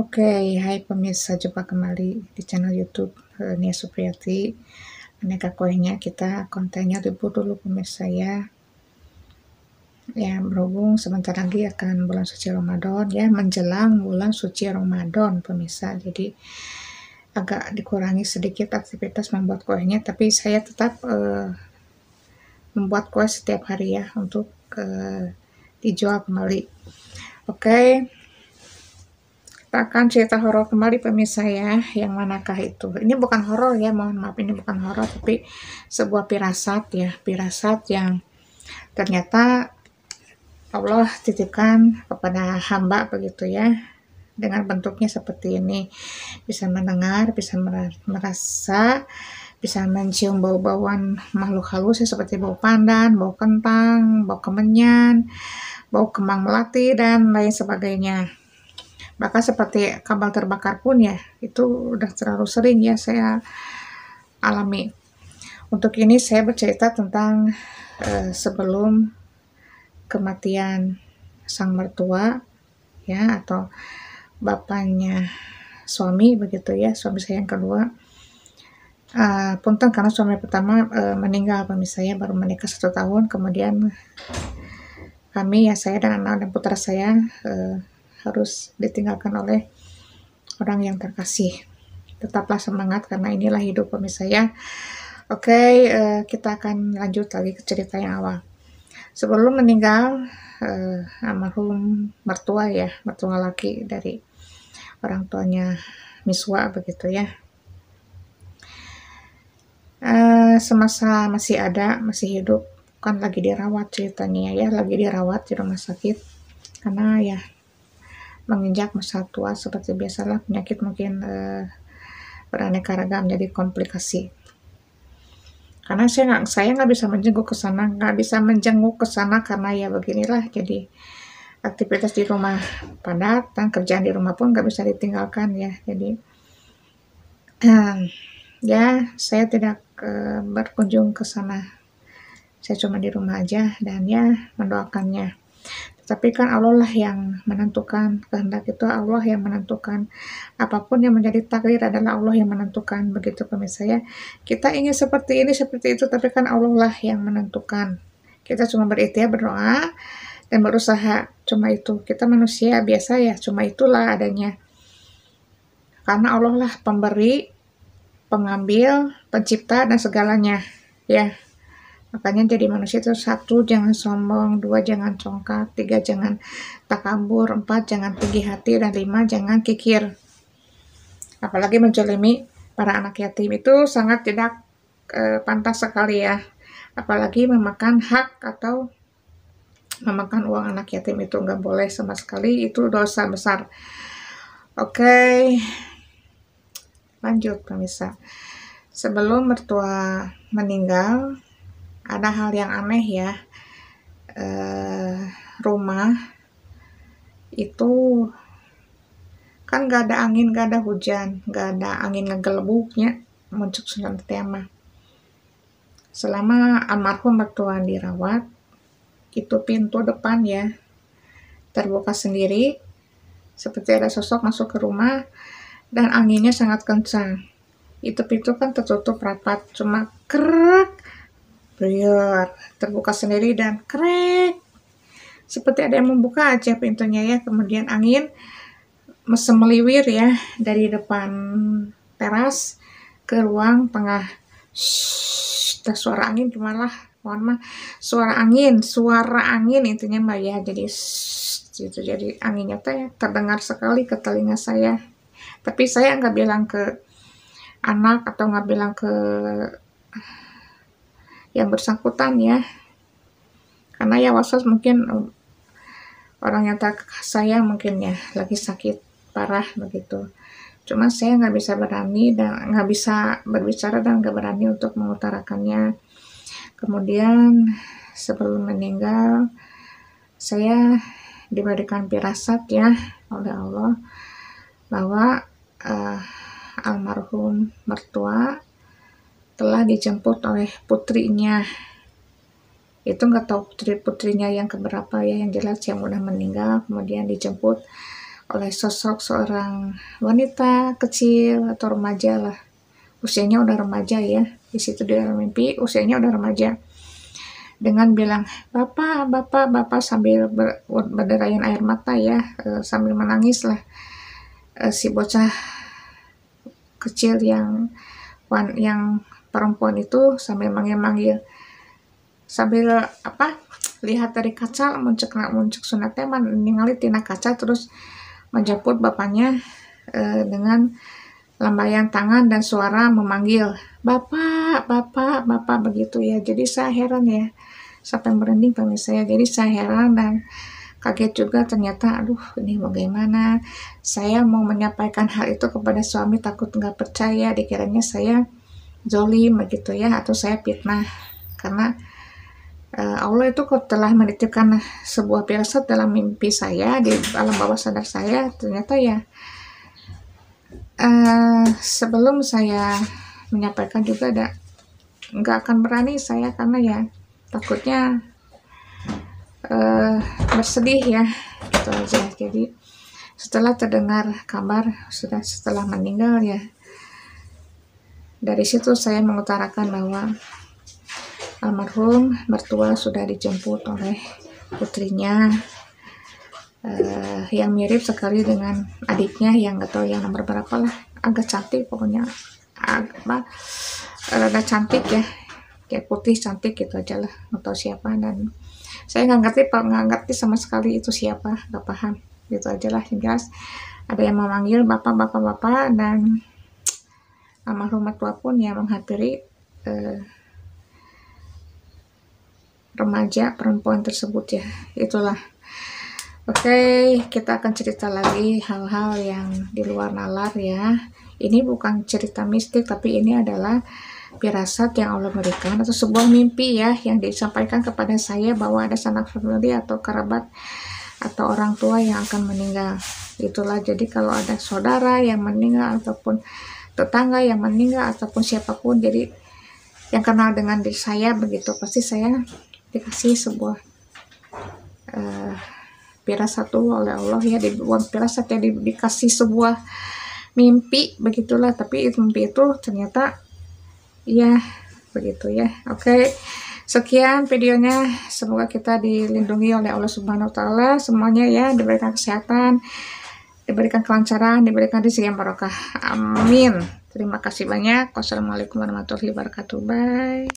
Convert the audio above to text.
Oke, hai pemirsa, jumpa kembali di channel YouTube Nia Supriyati. Aneka kuenya kita kontennya ribut dulu pemirsa ya. Ya, berhubung sebentar lagi akan bulan suci Ramadan ya, menjelang bulan suci Ramadan pemirsa. Jadi agak dikurangi sedikit aktivitas membuat kuenya, tapi saya tetap membuat kue setiap hari ya untuk dijual kembali. Oke. Kita akan cerita horor kembali pemirsa ya. Yang manakah itu? Ini bukan horor ya, mohon maaf, ini bukan horor, tapi sebuah firasat ya, firasat yang ternyata Allah titipkan kepada hamba begitu ya. Dengan bentuknya seperti ini, bisa mendengar, bisa merasa, bisa mencium bau-bauan makhluk halus ya, seperti bau pandan, bau kentang, bau kemenyan, bau kembang melati, dan lain sebagainya. Bahkan seperti kabel terbakar pun ya, itu udah terlalu sering ya saya alami. Untuk ini saya bercerita tentang sebelum kematian sang mertua ya, atau bapaknya suami begitu ya, suami saya yang kedua. Punten karena suami pertama meninggal pemirsa ya, baru menikah 1 tahun, kemudian kami ya, saya dan anak dan putra saya harus ditinggalkan oleh orang yang terkasih. Tetaplah semangat karena inilah hidup pemirsa ya. Oke, kita akan lanjut lagi ke cerita yang awal. Sebelum meninggal almarhum mertua ya, mertua laki dari orang tuanya Miswa begitu ya. Semasa masih ada, masih hidup, kan lagi dirawat ceritanya ya, lagi dirawat di rumah sakit karena ya menginjak masa tua seperti biasalah, penyakit mungkin beraneka ragam, jadi komplikasi. Karena saya nggak bisa menjenguk ke sana karena ya beginilah, jadi aktivitas di rumah padat dan kerjaan di rumah pun nggak bisa ditinggalkan ya. Jadi ya saya tidak berkunjung ke sana, saya cuma di rumah aja dan ya mendoakannya. Tapi kan Allah lah yang menentukan, kehendak itu Allah yang menentukan. Apapun yang menjadi takdir adalah Allah yang menentukan, begitu pemirsa ya. Kita ingin seperti ini, seperti itu, tapi kan Allah lah yang menentukan. Kita cuma berikhtiar, berdoa, dan berusaha. Cuma itu. Kita manusia biasa ya, cuma itulah adanya. Karena Allah lah pemberi, pengambil, pencipta, dan segalanya. Ya. Makanya jadi manusia itu 1, jangan sombong, 2, jangan congkak, 3, jangan takabur, 4, jangan tinggi hati, dan 5, jangan kikir. Apalagi menzalimi para anak yatim, itu sangat tidak pantas sekali ya. Apalagi memakan hak atau memakan uang anak yatim, itu nggak boleh sama sekali, itu dosa besar. Oke, lanjut pemirsa. Sebelum mertua meninggal, ada hal yang aneh ya. Rumah itu kan gak ada angin, gak ada hujan, gak ada angin ngegelebuknya, muncul sunan tema. Selama almarhum mertua dirawat, itu pintu depan ya terbuka sendiri, seperti ada sosok masuk ke rumah, dan anginnya sangat kencang. Itu pintu kan tertutup rapat, cuma krek, briar, terbuka sendiri dan krek, seperti ada yang membuka aja pintunya ya. Kemudian angin semeliwir ya dari depan teras ke ruang tengah. Suara angin gimana lah, mohon maaf, suara angin intinya mbak ya. Jadi gitu, jadi anginnya teh terdengar sekali ke telinga saya. Tapi saya nggak bilang ke anak atau nggak bilang ke yang bersangkutan ya, karena ya was-was, mungkin orang yang tak sayang mungkin ya lagi sakit parah begitu. Cuma saya nggak bisa berani dan nggak bisa berbicara dan nggak berani untuk mengutarakannya. Kemudian sebelum meninggal, saya diberikan firasat ya oleh Allah bahwa almarhum mertua telah dijemput oleh putrinya. Itu nggak tahu putrinya yang keberapa ya, yang jelas yang udah meninggal kemudian dijemput oleh sosok seorang wanita kecil atau remaja lah, usianya udah remaja ya, di situ di dalam mimpi usianya udah remaja, dengan bilang bapak bapak bapak sambil berderayan air mata ya, sambil menangis lah, si bocah kecil yang perempuan itu sambil manggil-manggil, sambil lihat dari kaca muncul sunat teman ningali tina kaca, terus menjemput bapaknya dengan lambaian tangan dan suara memanggil bapak bapak bapak begitu ya. Jadi saya heran ya, sampai merinding pemirsa saya. Jadi saya heran dan kaget juga, ternyata aduh ini bagaimana saya mau menyampaikan hal itu kepada suami, takut nggak percaya, dikiranya saya zolim begitu ya, atau saya fitnah, karena Allah itu kok telah menitipkan sebuah firasat dalam mimpi saya, di alam bawah sadar saya. Ternyata ya sebelum saya menyampaikan juga nggak akan berani saya, karena ya takutnya bersedih ya, gitu aja. Jadi setelah terdengar kabar setelah meninggal ya, dari situ saya mengutarakan bahwa almarhum mertua sudah dijemput oleh putrinya, yang mirip sekali dengan adiknya, yang nggak tahu yang nomor berapa lah, agak cantik pokoknya, agak cantik ya, kayak putih cantik gitu aja lah, nggak tahu siapa. Dan saya nggak ngerti sama sekali itu siapa, nggak paham gitu aja lah. Hingga ada yang memanggil bapak bapak bapak, dan almarhum mertua pun yang menghampiri remaja perempuan tersebut ya. Itulah. Oke, kita akan cerita lagi hal-hal yang di luar nalar ya. Ini bukan cerita mistik, tapi ini adalah firasat yang Allah berikan, atau sebuah mimpi ya, yang disampaikan kepada saya bahwa ada sanak famili atau kerabat atau orang tua yang akan meninggal. Itulah, jadi kalau ada saudara yang meninggal ataupun tetangga yang meninggal ataupun siapapun, jadi yang kenal dengan diri saya begitu, pasti saya dikasih sebuah firasat oleh Allah ya, dibuat firasat ya, dikasih sebuah mimpi begitulah. Tapi mimpi itu ternyata ya begitu ya. Oke, sekian videonya, semoga kita dilindungi oleh Allah Subhanahu wa Ta'ala semuanya ya, diberikan kesehatan, diberikan kelancaran, diberikan rezeki yang barokah, amin. Terima kasih banyak. Wassalamualaikum warahmatullahi wabarakatuh. Bye.